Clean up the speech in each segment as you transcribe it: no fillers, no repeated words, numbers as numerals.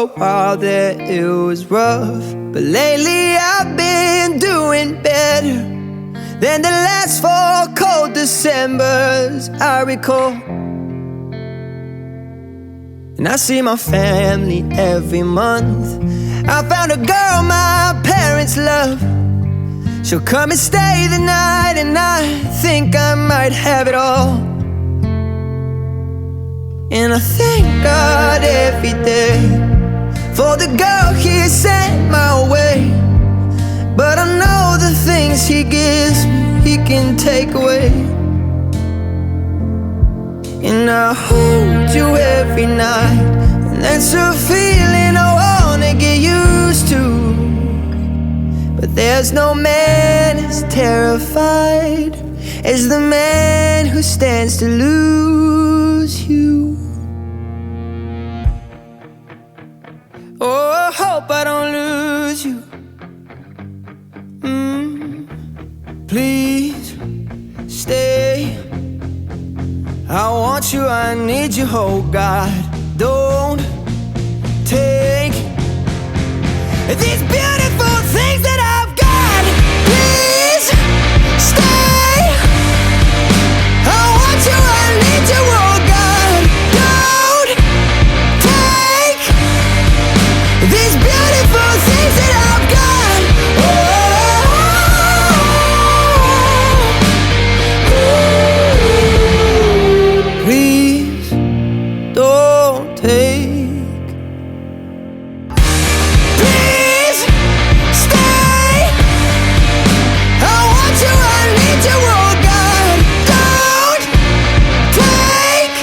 a while there it was rough, but lately I've been doing better than the last 4 cold Decembers I recall. And I see my family every month. I found a girl my parents love. She'll come and stay the night, and I think I might have it all. And I thank God every day for the girl He sent my way. But I know the things He gives me, He can take away. And I hold you every night, and that's a feeling I wanna get used to. But there's no man as terrified as the man who stands to lose you. Oh, I hope I don't lose you. Please stay. I want you, I need you, oh God. Don't take these beautiful things that I've got. Please stay. I want you, I need you, oh God. Don't take these beautiful things that I've got. Please don't take. Please stay. I want you, I need you, oh God. Don't take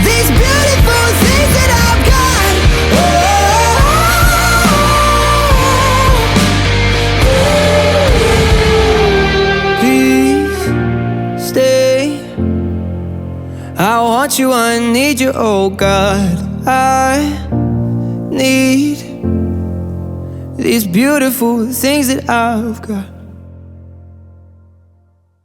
these beautiful things that I've got. Please stay. I want you, I need you, oh God. I need these beautiful things that I've got.